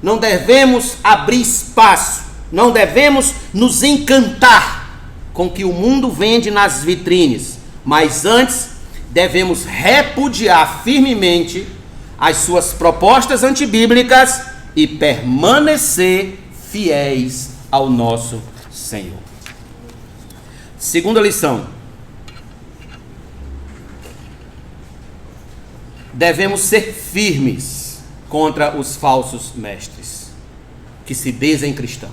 não devemos abrir espaço, não devemos nos encantar com o que o mundo vende nas vitrines, mas antes devemos repudiar firmemente as suas propostas antibíblicas e permanecer fiéis ao nosso Senhor. Segunda lição: devemos ser firmes contra os falsos mestres que se dizem cristãos.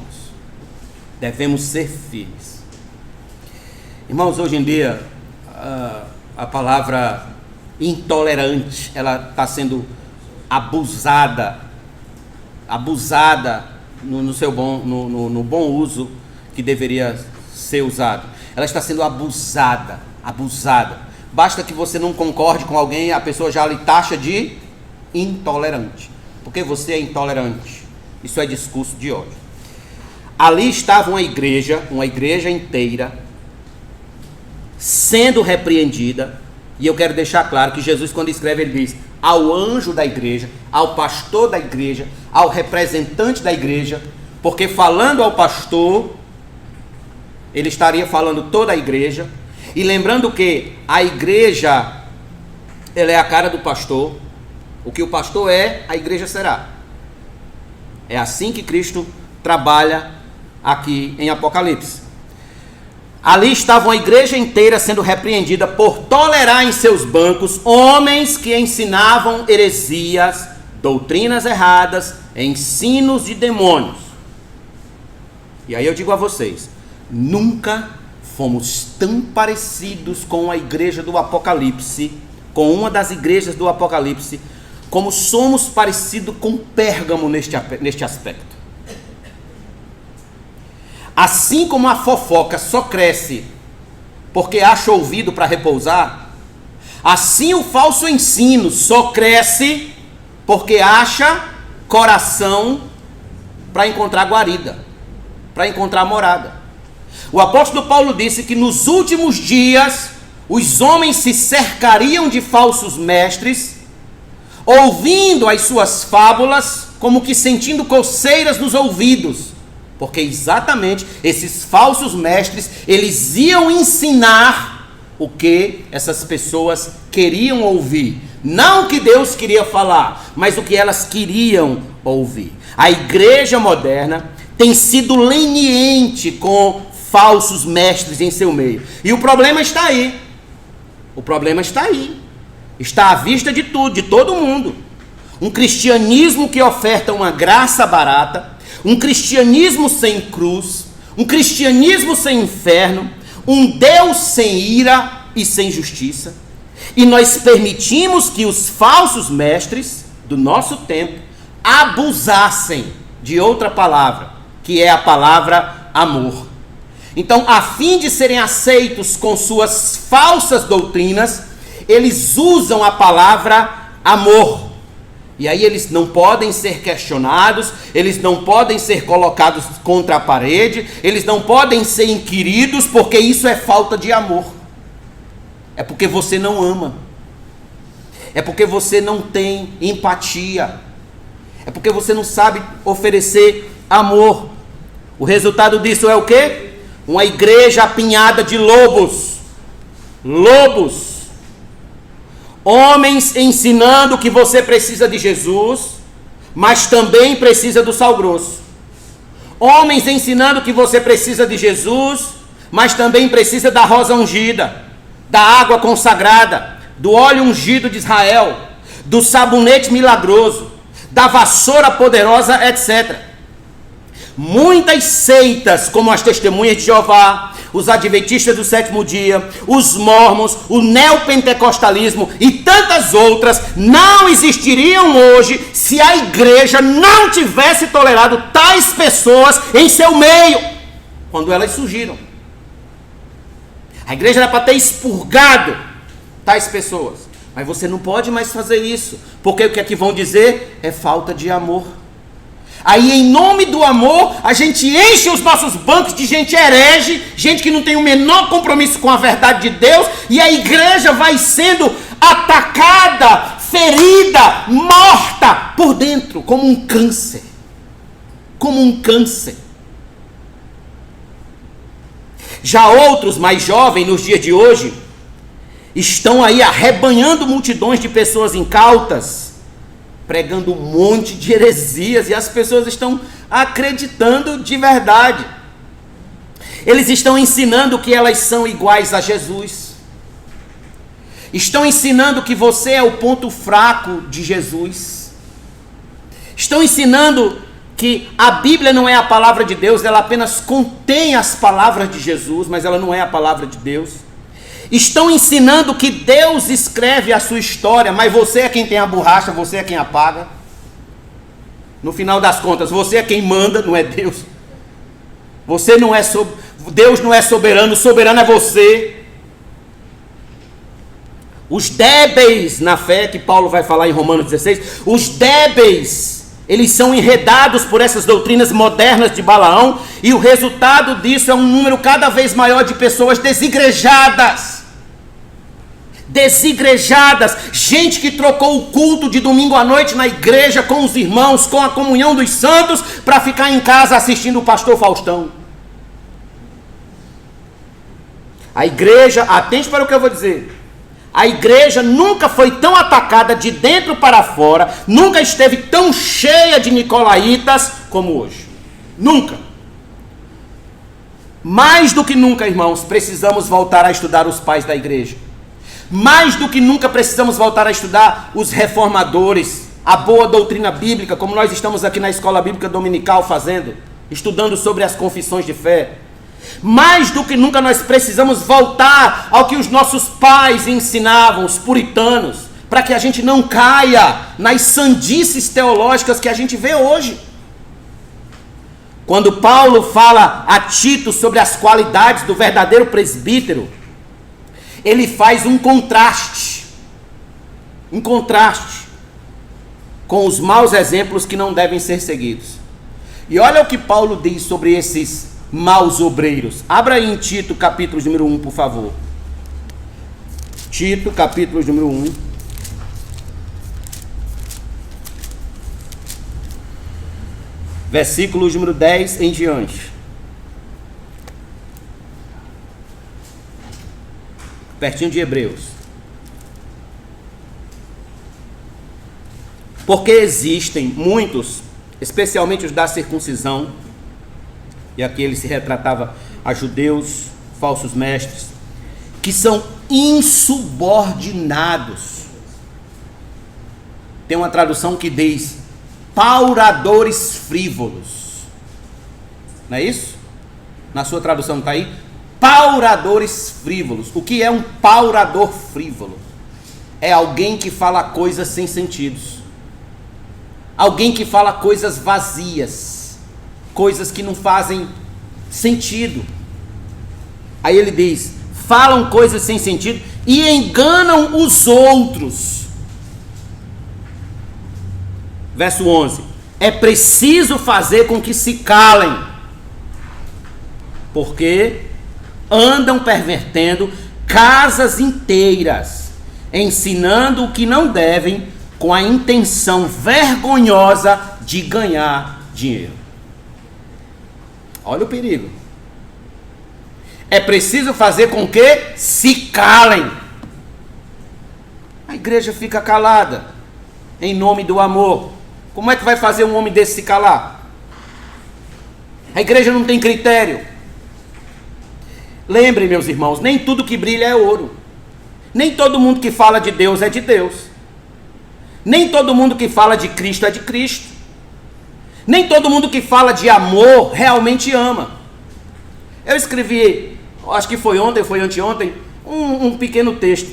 Devemos ser firmes. Irmãos, hoje em dia a palavra intolerante, ela está sendo abusada no bom uso que deveria ser usado. Ela está sendo abusada. Basta que você não concorde com alguém, a pessoa já lhe taxa de intolerante. Porque você é intolerante. Isso é discurso de ódio. Ali estava uma igreja inteira, sendo repreendida. E eu quero deixar claro que Jesus, quando escreve, ele diz ao anjo da igreja, ao pastor da igreja, ao representante da igreja, porque falando ao pastor, ele estaria falando toda a igreja. E lembrando que a igreja, ela é a cara do pastor, O que o pastor é, a igreja será. É assim que Cristo trabalha aqui em Apocalipse. Ali estava a igreja inteira sendo repreendida por tolerar em seus bancos homens que ensinavam heresias, doutrinas erradas, ensinos de demônios. E aí eu digo a vocês, nunca fomos tão parecidos com a igreja do Apocalipse, com uma das igrejas do Apocalipse, como somos parecidos com Pérgamo neste aspecto. Assim como a fofoca só cresce porque acha ouvido para repousar, assim o falso ensino só cresce porque acha coração para encontrar guarida, para encontrar morada. O apóstolo Paulo disse que nos últimos dias os homens se cercariam de falsos mestres, ouvindo as suas fábulas, como que sentindo coceiras nos ouvidos, porque exatamente esses falsos mestres, eles iam ensinar o que essas pessoas queriam ouvir. Não o que Deus queria falar, mas o que elas queriam ouvir. A igreja moderna tem sido leniente com falsos mestres em seu meio. E o problema está aí. O problema está aí. Está à vista de tudo, de todo mundo. Um cristianismo que oferta uma graça barata, um cristianismo sem cruz, um cristianismo sem inferno, um Deus sem ira e sem justiça. E nós permitimos que os falsos mestres do nosso tempo abusassem de outra palavra, que é a palavra amor. Então, a fim de serem aceitos com suas falsas doutrinas, eles usam a palavra amor. E aí eles não podem ser questionados, eles não podem ser colocados contra a parede, eles não podem ser inquiridos, porque isso é falta de amor. É porque você não ama. É porque você não tem empatia. É porque você não sabe oferecer amor. O resultado disso é o quê? Uma igreja apinhada de lobos. Lobos. Homens ensinando que você precisa de Jesus, mas também precisa do sal grosso. Homens ensinando que você precisa de Jesus, mas também precisa da rosa ungida, da água consagrada, do óleo ungido de Israel, do sabonete milagroso, da vassoura poderosa, etc. Muitas seitas, como as Testemunhas de Jeová, os Adventistas do Sétimo Dia, os Mormons, o Neopentecostalismo e tantas outras, não existiriam hoje se a igreja não tivesse tolerado tais pessoas em seu meio, quando elas surgiram. A igreja era para ter expurgado tais pessoas, mas você não pode mais fazer isso, porque o que é que vão dizer? É falta de amor. Aí, em nome do amor, a gente enche os nossos bancos de gente herege, gente que não tem o menor compromisso com a verdade de Deus, e a igreja vai sendo atacada, ferida, morta por dentro, como um câncer. Como um câncer. Já outros, mais jovens, nos dias de hoje, estão aí arrebanhando multidões de pessoas incautas, pregando um monte de heresias, e as pessoas estão acreditando de verdade. Eles estão ensinando que elas são iguais a Jesus. Estão ensinando que você é o ponto fraco de Jesus. Estão ensinando que a Bíblia não é a palavra de Deus, ela apenas contém as palavras de Jesus, mas ela não é a palavra de Deus. Estão ensinando que Deus escreve a sua história, mas você é quem tem a borracha, você é quem apaga. No final das contas, você é quem manda, não é Deus. Você não é Deus não é soberano, o soberano é você. Os débeis na fé, que Paulo vai falar em Romanos 16, os débeis, eles são enredados por essas doutrinas modernas de Balaão, e o resultado disso é um número cada vez maior de pessoas desigrejadas. Desigrejadas, gente que trocou o culto de domingo à noite na igreja com os irmãos, com a comunhão dos santos, para ficar em casa assistindo o pastor Faustão. A igreja, atente para o que eu vou dizer, A igreja nunca foi tão atacada de dentro para fora, nunca esteve tão cheia de nicolaítas como hoje. Nunca. Mais do que nunca, irmãos, precisamos voltar a estudar os pais da igreja. Mais do que nunca precisamos voltar a estudar os reformadores, a boa doutrina bíblica, como nós estamos aqui na escola bíblica dominical fazendo, estudando sobre as confissões de fé. Mais do que nunca nós precisamos voltar ao que os nossos pais ensinavam, os puritanos, para que a gente não caia nas sandices teológicas que a gente vê hoje. Quando Paulo fala a Tito sobre as qualidades do verdadeiro presbítero, ele faz um contraste com os maus exemplos que não devem ser seguidos. E olha o que Paulo diz sobre esses maus obreiros. Abra aí em Tito, capítulo número 1, por favor. Tito, capítulo número 1. Versículo número 10 em diante. Pertinho de Hebreus. Porque existem muitos, especialmente os da circuncisão, e aqui ele se retratava a judeus, falsos mestres, que são insubordinados. Tem uma tradução que diz pauradores frívolos. Não é isso? Na sua tradução está aí? Pauradores frívolos. O que é um paurador frívolo? É alguém que fala coisas sem sentidos. Alguém que fala coisas vazias. Coisas que não fazem sentido. Aí ele diz, falam coisas sem sentido e enganam os outros. Verso 11. É preciso fazer com que se calem, porque andam pervertendo casas inteiras, ensinando o que não devem, com a intenção vergonhosa de ganhar dinheiro. Olha o perigo. É preciso fazer com que se calem. A igreja fica calada em nome do amor. Como é que vai fazer um homem desse se calar? A igreja não tem critério. Lembrem, meus irmãos, nem tudo que brilha é ouro. Nem todo mundo que fala de Deus é de Deus. Nem todo mundo que fala de Cristo é de Cristo. Nem todo mundo que fala de amor realmente ama. Eu escrevi, acho que foi ontem, foi anteontem, um pequeno texto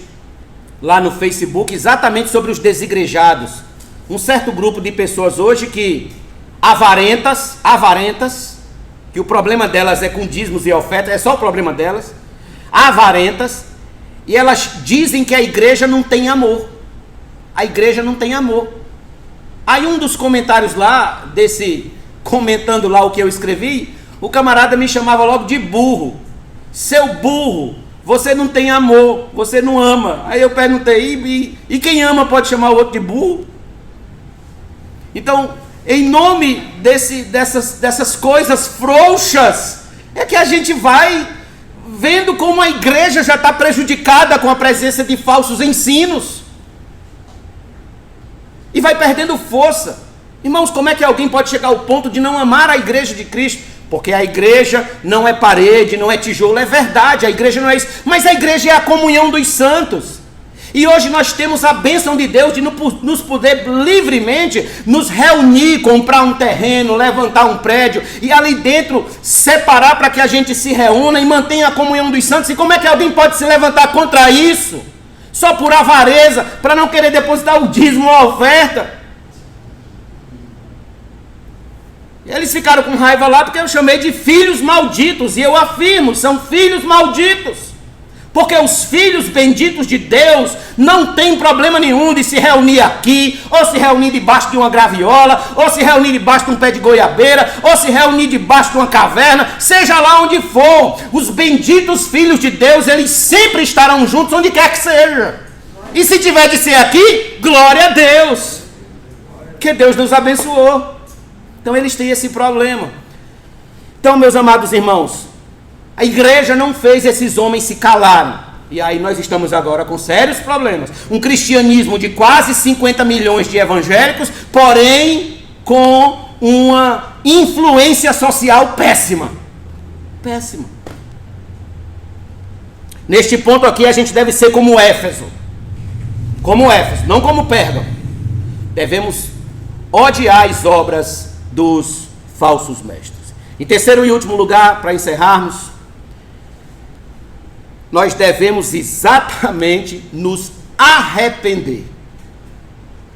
lá no Facebook, exatamente sobre os desigrejados. Um certo grupo de pessoas hoje que avarentas, que o problema delas é com dízimos e ofertas, é só o problema delas, avarentas, e elas dizem que a igreja não tem amor. A igreja não tem amor. Aí um dos comentários lá, comentando lá o que eu escrevi, o camarada me chamava logo de burro. Seu burro, você não tem amor, você não ama. Aí eu perguntei, e quem ama pode chamar o outro de burro? Então, em nome dessas coisas frouxas, é que a gente vai vendo como a igreja já está prejudicada com a presença de falsos ensinos. E vai perdendo força. Irmãos, como é que alguém pode chegar ao ponto de não amar a igreja de Cristo? Porque a igreja não é parede, não é tijolo, é verdade, a igreja não é isso. Mas a igreja é a comunhão dos santos. E hoje nós temos a bênção de Deus de nos poder livremente nos reunir, comprar um terreno, levantar um prédio e ali dentro separar para que a gente se reúna e mantenha a comunhão dos santos. E como é que alguém pode se levantar contra isso? Só por avareza, para não querer depositar o dízimo ou a oferta. Eles ficaram com raiva lá porque eu chamei de filhos malditos. E eu afirmo, são filhos malditos. Porque os filhos benditos de Deus não tem problema nenhum de se reunir aqui, ou se reunir debaixo de uma graviola, ou se reunir debaixo de um pé de goiabeira, ou se reunir debaixo de uma caverna, seja lá onde for. Os benditos filhos de Deus, eles sempre estarão juntos onde quer que seja. E se tiver de ser aqui, glória a Deus, que Deus nos abençoou. Então eles têm esse problema. Então, meus amados irmãos, a igreja não fez esses homens se calarem. E aí nós estamos agora com sérios problemas. Um cristianismo de quase 50 milhões de evangélicos, porém com uma influência social péssima. Péssima. Neste ponto aqui a gente deve ser como Éfeso. Como Éfeso, não como Pérgamo. Devemos odiar as obras dos falsos mestres. Em terceiro e último lugar, para encerrarmos, nós devemos exatamente nos arrepender.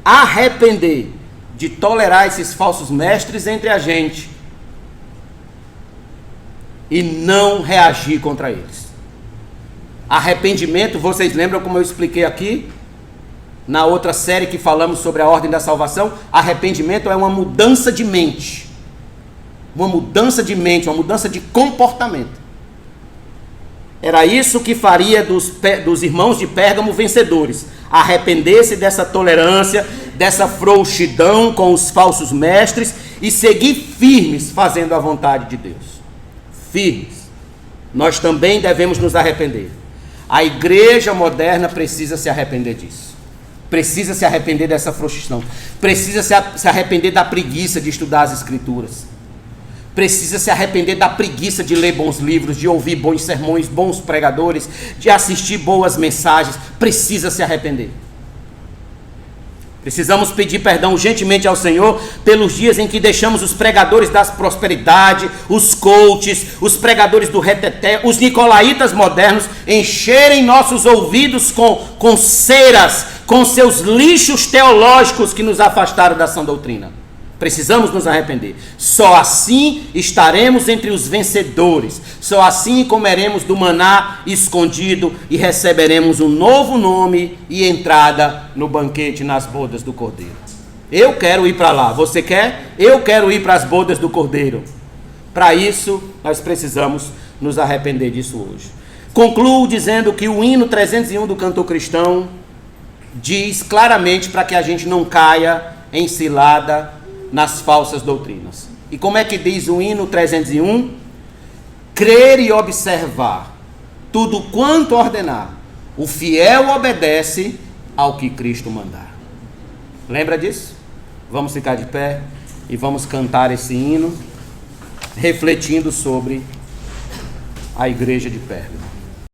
Arrepender de tolerar esses falsos mestres entre a gente e não reagir contra eles. Arrependimento, vocês lembram como eu expliquei aqui na outra série que falamos sobre a ordem da salvação? Arrependimento é uma mudança de mente. Uma mudança de mente, uma mudança de comportamento. Era isso que faria dos irmãos de Pérgamo vencedores. Arrepender-se dessa tolerância, dessa frouxidão com os falsos mestres e seguir firmes fazendo a vontade de Deus. Firmes. Nós também devemos nos arrepender. A igreja moderna precisa se arrepender disso. Precisa se arrepender dessa frouxidão. Precisa se arrepender da preguiça de estudar as escrituras. Precisa se arrepender da preguiça de ler bons livros, de ouvir bons sermões, bons pregadores, de assistir boas mensagens. Precisa se arrepender. Precisamos pedir perdão urgentemente ao Senhor pelos dias em que deixamos os pregadores da prosperidade, os coaches, os pregadores do reteté, os nicolaítas modernos encherem nossos ouvidos com ceras, com seus lixos teológicos que nos afastaram da sã doutrina. Precisamos nos arrepender. Só assim estaremos entre os vencedores. Só assim comeremos do maná escondido e receberemos um novo nome e entrada no banquete nas bodas do Cordeiro. Eu quero ir para lá. Você quer? Eu quero ir para as bodas do Cordeiro. Para isso, nós precisamos nos arrepender disso hoje. Concluo dizendo que o hino 301 do Cantor Cristão diz claramente para que a gente não caia em cilada nas falsas doutrinas. E como é que diz o hino 301? Crer e observar tudo quanto ordenar, o fiel obedece ao que Cristo mandar. Lembra disso? Vamos ficar de pé e vamos cantar esse hino, refletindo sobre a igreja de Pérgamo.